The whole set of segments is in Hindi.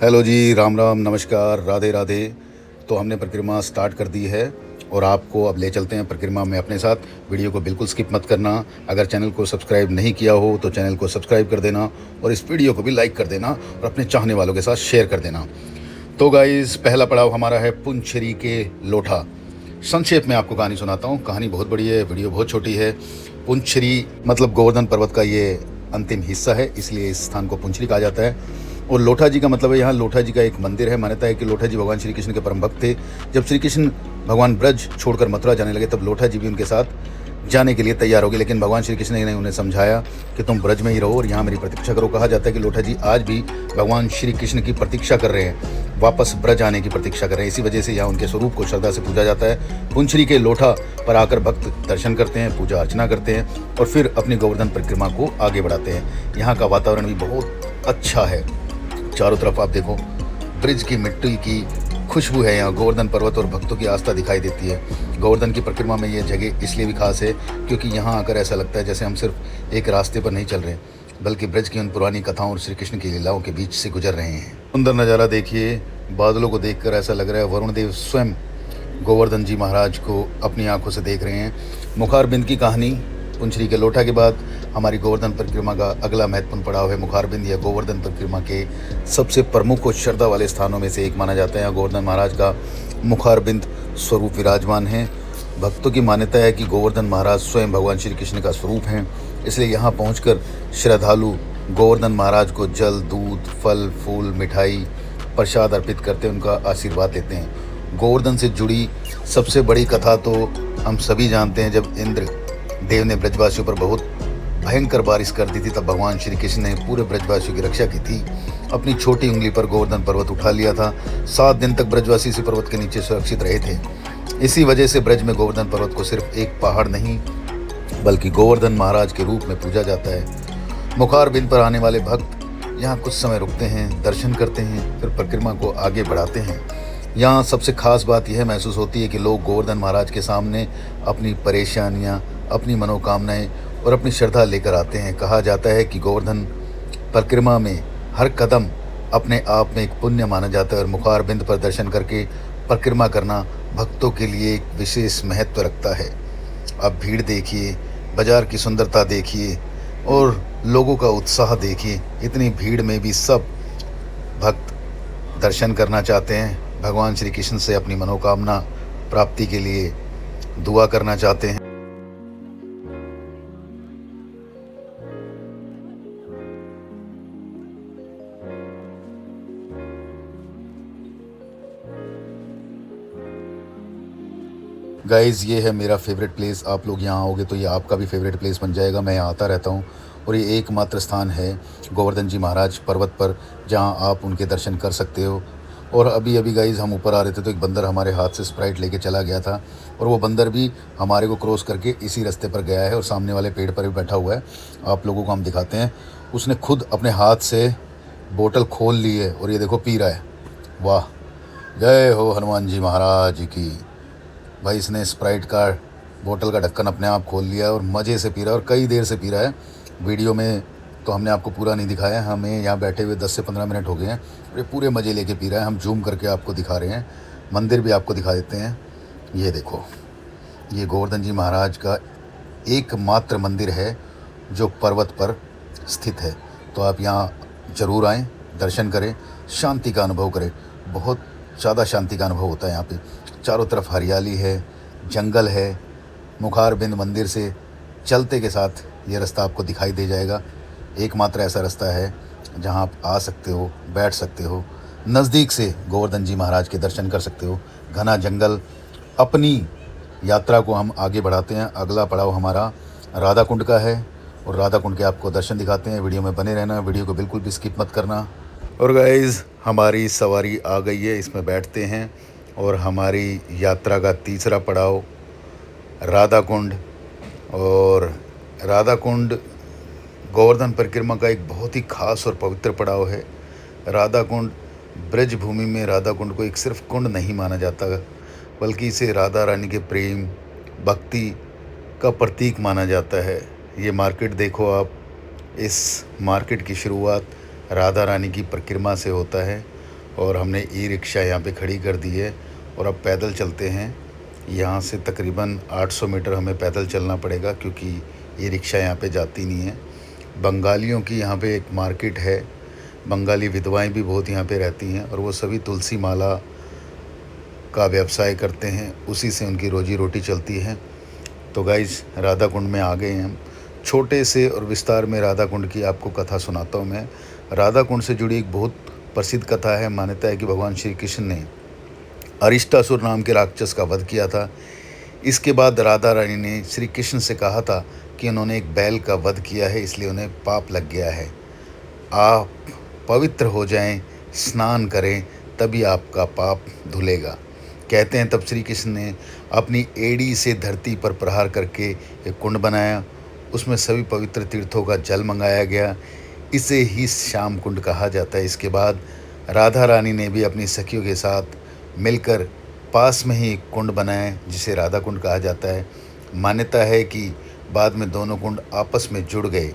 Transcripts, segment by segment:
हेलो जी, राम राम, नमस्कार, राधे राधे। तो हमने परिक्रमा स्टार्ट कर दी है और आपको अब ले चलते हैं परिक्रमा में अपने साथ। वीडियो को बिल्कुल स्किप मत करना। अगर चैनल को सब्सक्राइब नहीं किया हो तो चैनल को सब्सक्राइब कर देना और इस वीडियो को भी लाइक कर देना और अपने चाहने वालों के साथ शेयर कर देना। तो गाइज़, पहला पड़ाव हमारा है पुंछरी के लोठा। संक्षेप में आपको कहानी सुनाता हूँ। कहानी बहुत बड़ी है, वीडियो बहुत छोटी है। पुंछरी मतलब गोवर्धन पर्वत का ये अंतिम हिस्सा है, इसलिए इस स्थान को पुंछरी कहा जाता है। और लोठा जी का मतलब है, यहाँ लोठा जी का एक मंदिर है। मान्यता है कि लोठा जी भगवान श्री कृष्ण के परम भक्त थे। जब श्री कृष्ण भगवान ब्रज छोड़कर मथुरा जाने लगे तब लोठा जी भी उनके साथ जाने के लिए तैयार हो गए, लेकिन भगवान श्री कृष्ण ने उन्हें समझाया कि तुम ब्रज में ही रहो और यहाँ मेरी प्रतीक्षा करो। कहा जाता है कि लोठा जी आज भी भगवान श्री कृष्ण की प्रतीक्षा कर रहे हैं, वापस ब्रज आने की प्रतीक्षा कर रहे हैं। इसी वजह से यहाँ उनके स्वरूप को श्रद्धा से पूजा जाता है। पुंछरी के लोठा पर आकर भक्त दर्शन करते हैं, पूजा अर्चना करते हैं और फिर अपनी गोवर्धन परिक्रमा को आगे बढ़ाते हैं। यहाँ का वातावरण भी बहुत अच्छा है। चारों तरफ आप देखो, ब्रिज की मिट्टी की खुशबू है। यहाँ गोवर्धन पर्वत और भक्तों की आस्था दिखाई देती है। गोवर्धन की परिक्रमा में ये जगह इसलिए भी खास है क्योंकि यहाँ आकर ऐसा लगता है जैसे हम सिर्फ एक रास्ते पर नहीं चल रहे, बल्कि ब्रज की उन पुरानी कथाओं और श्री कृष्ण की लीलाओं के बीच से गुजर रहे हैं। सुंदर नज़ारा देखिए। बादलों को देखकर ऐसा लग रहा है वरुण देव स्वयं गोवर्धन जी महाराज को अपनी आंखों से देख रहे हैं। मुखारबिंद की कहानी। पुंछरी के लोठा के बाद हमारी गोवर्धन परिक्रमा का अगला महत्वपूर्ण पड़ाव है मुखारबिंद। या गोवर्धन परिक्रमा के सबसे प्रमुख और श्रद्धा वाले स्थानों में से एक माना जाता है। यहाँ गोवर्धन महाराज का मुखारबिंद स्वरूप विराजमान है। भक्तों की मान्यता है कि गोवर्धन महाराज स्वयं भगवान श्री कृष्ण का स्वरूप हैं, इसलिए यहाँ पहुँचकर श्रद्धालु गोवर्धन महाराज को जल, दूध, फल, फूल, मिठाई, प्रसाद अर्पित करते उनका आशीर्वाद लेते हैं। गोवर्धन से जुड़ी सबसे बड़ी कथा तो हम सभी जानते हैं। जब इंद्र देव ने ब्रजवासियों पर बहुत भयंकर बारिश कर दी थी, तब भगवान श्री कृष्ण ने पूरे ब्रजवासियों की रक्षा की थी। अपनी छोटी उंगली पर गोवर्धन पर्वत उठा लिया था। 7 दिन तक ब्रजवासी इसी पर्वत के नीचे सुरक्षित रहे थे। इसी वजह से ब्रज में गोवर्धन पर्वत को सिर्फ एक पहाड़ नहीं बल्कि गोवर्धन महाराज के रूप में पूजा जाता है। मुखारबिंद पर आने वाले भक्त यहाँ कुछ समय रुकते हैं, दर्शन करते हैं, फिर परिक्रमा को आगे बढ़ाते हैं। यहाँ सबसे खास बात यह महसूस होती है कि लोग गोवर्धन महाराज के सामने अपनी परेशानियाँ, अपनी मनोकामनाएं और अपनी श्रद्धा लेकर आते हैं। कहा जाता है कि गोवर्धन परिक्रमा में हर कदम अपने आप में एक पुण्य माना जाता है और मुखारबिंद पर दर्शन करके परिक्रमा करना भक्तों के लिए एक विशेष महत्व रखता है। अब भीड़ देखिए, बाजार की सुंदरता देखिए और लोगों का उत्साह देखिए। इतनी भीड़ में भी सब भक्त दर्शन करना चाहते हैं, भगवान श्री कृष्ण से अपनी मनोकामना प्राप्ति के लिए दुआ करना चाहते हैं। गाइज़, ये है मेरा फेवरेट प्लेस। आप लोग यहाँ आओगे तो ये आपका भी फेवरेट प्लेस बन जाएगा। मैं यहाँ आता रहता हूँ और ये एकमात्र स्थान है गोवर्धन जी महाराज पर्वत पर जहाँ आप उनके दर्शन कर सकते हो। और अभी अभी गाइज़ हम ऊपर आ रहे थे तो एक बंदर हमारे हाथ से स्प्राइट लेके चला गया था और वो बंदर भी हमारे को क्रॉस करके इसी रास्ते पर गया है और सामने वाले पेड़ पर भी बैठा हुआ है। आप लोगों को हम दिखाते हैं। उसने खुद अपने हाथ से बोतल खोल ली है और ये देखो पी रहा है। वाह, जय हो हनुमान जी महाराज की। भाई, इसने स्प्राइट का बोतल का ढक्कन अपने आप खोल लिया और मज़े से पी रहा है और कई देर से पी रहा है। वीडियो में तो हमने आपको पूरा नहीं दिखाया, हमें यहाँ बैठे हुए 10 से 15 मिनट हो गए हैं और ये पूरे मज़े लेके पी रहा है। हम जूम करके आपको दिखा रहे हैं। मंदिर भी आपको दिखा देते हैं। ये देखो, ये गोवर्धन जी महाराज का एकमात्र मंदिर है जो पर्वत पर स्थित है। तो आप यहाँ ज़रूर आएँ, दर्शन करें, शांति का अनुभव करें। बहुत ज़्यादा शांति का अनुभव होता है यहाँ पे। चारों तरफ हरियाली है, जंगल है। मुखारबिंद मंदिर से चलते के साथ ये रास्ता आपको दिखाई दे जाएगा। एकमात्र ऐसा रास्ता है जहाँ आप आ सकते हो, बैठ सकते हो, नज़दीक से गोवर्धन जी महाराज के दर्शन कर सकते हो। घना जंगल। अपनी यात्रा को हम आगे बढ़ाते हैं। अगला पड़ाव हमारा राधा कुंड का है और राधा कुंड के आपको दर्शन दिखाते हैं। वीडियो में बने रहना, वीडियो को बिल्कुल भी स्किप मत करना। और गाइज़, हमारी सवारी आ गई है, इसमें बैठते हैं और हमारी यात्रा का तीसरा पड़ाव राधा कुंड। और राधा कुंड गोवर्धन परिक्रमा का एक बहुत ही खास और पवित्र पड़ाव है। राधा कुंड ब्रज भूमि में राधा कुंड को एक सिर्फ कुंड नहीं माना जाता, बल्कि इसे राधा रानी के प्रेम, भक्ति का प्रतीक माना जाता है। ये मार्केट देखो आप। इस मार्केट की शुरुआत राधा रानी की परिक्रमा से होता है और हमने ई रिक्शा यहाँ पे खड़ी कर दी है और अब पैदल चलते हैं। यहाँ से तकरीबन 800 मीटर हमें पैदल चलना पड़ेगा क्योंकि ई रिक्शा यहाँ पे जाती नहीं है। बंगालियों की यहाँ पे एक मार्केट है, बंगाली विधवाएं भी बहुत यहाँ पे रहती हैं और वो सभी तुलसी माला का व्यवसाय करते हैं, उसी से उनकी रोजी रोटी चलती है। तो गाइज़ राधा कुंड में आ गए हैं हम। छोटे से और विस्तार में राधा कुंड की आपको कथा सुनाता हूँ मैं। राधा कुंड से जुड़ी एक बहुत प्रसिद्ध कथा है। मान्यता है कि भगवान श्री कृष्ण ने अरिष्टासुर नाम के राक्षस का वध किया था। इसके बाद राधा रानी ने श्री कृष्ण से कहा था कि उन्होंने एक बैल का वध किया है, इसलिए उन्हें पाप लग गया है। आप पवित्र हो जाएं, स्नान करें, तभी आपका पाप धुलेगा। कहते हैं तब श्री कृष्ण ने अपनी एड़ी से धरती पर प्रहार करके एक कुंड बनाया, उसमें सभी पवित्र तीर्थों का जल मंगाया गया। इसे ही श्याम कुंड कहा जाता है। इसके बाद राधा रानी ने भी अपनी सखियों के साथ मिलकर पास में ही एक कुंड बनाया जिसे राधा कुंड कहा जाता है। मान्यता है कि बाद में दोनों कुंड आपस में जुड़ गए।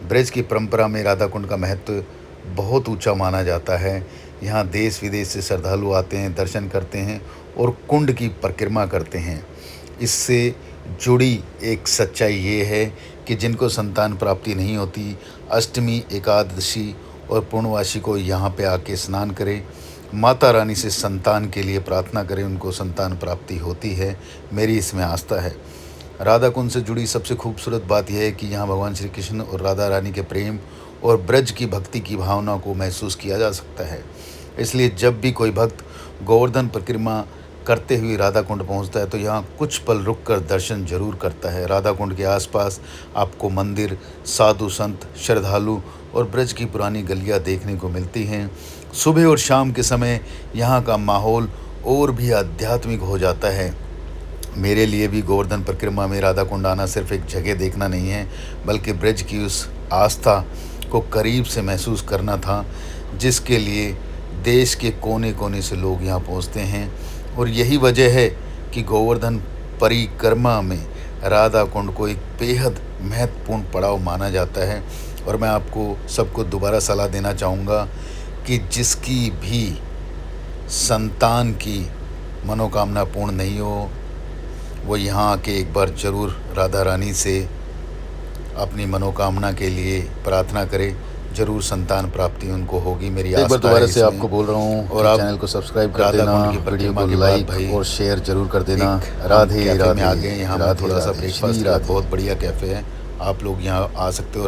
ब्रज की परंपरा में राधा कुंड का महत्व बहुत ऊंचा माना जाता है। यहाँ देश विदेश से श्रद्धालु आते हैं, दर्शन करते हैं और कुंड की परिक्रमा करते हैं। इससे जुड़ी एक सच्चाई ये है कि जिनको संतान प्राप्ति नहीं होती, अष्टमी, एकादशी और पूर्णवासी को यहाँ पे आके स्नान करें, माता रानी से संतान के लिए प्रार्थना करें, उनको संतान प्राप्ति होती है। मेरी इसमें आस्था है। राधा कुंड से जुड़ी सबसे खूबसूरत बात यह है कि यहाँ भगवान श्री कृष्ण और राधा रानी के प्रेम और ब्रज की भक्ति की भावना को महसूस किया जा सकता है। इसलिए जब भी कोई भक्त गोवर्धन परिक्रमा करते हुए राधा कुंड पहुँचता है तो यहाँ कुछ पल रुककर दर्शन जरूर करता है। राधा कुंड के आसपास आपको मंदिर, साधु संत, श्रद्धालु और ब्रज की पुरानी गलियाँ देखने को मिलती हैं। सुबह और शाम के समय यहाँ का माहौल और भी आध्यात्मिक हो जाता है। मेरे लिए भी गोवर्धन परिक्रमा में राधा कुंड आना सिर्फ एक जगह देखना नहीं है, बल्कि ब्रज की उस आस्था को करीब से महसूस करना था, जिसके लिए देश के कोने कोने से लोग यहाँ पहुँचते हैं। और यही वजह है कि गोवर्धन परिक्रमा में राधा कुंड को एक बेहद महत्वपूर्ण पड़ाव माना जाता है। और मैं आपको सबको दोबारा सलाह देना चाहूँगा कि जिसकी भी संतान की मनोकामना पूर्ण नहीं हो, वो यहाँ आके एक बार ज़रूर राधा रानी से अपनी मनोकामना के लिए प्रार्थना करे, जरूर संतान प्राप्ति उनको होगी। मेरी आस्था है। एक बार दोबारा से आपको बोल रहा हूँ और आप चैनल को सब्सक्राइब कर देना, वीडियो को लाइक और शेयर जरूर कर देना। राधे राधे में आ गए। यहाँ थोड़ा सा ब्रेकफास्ट, बहुत बढ़िया कैफ़े है, आप लोग यहाँ आ सकते हो।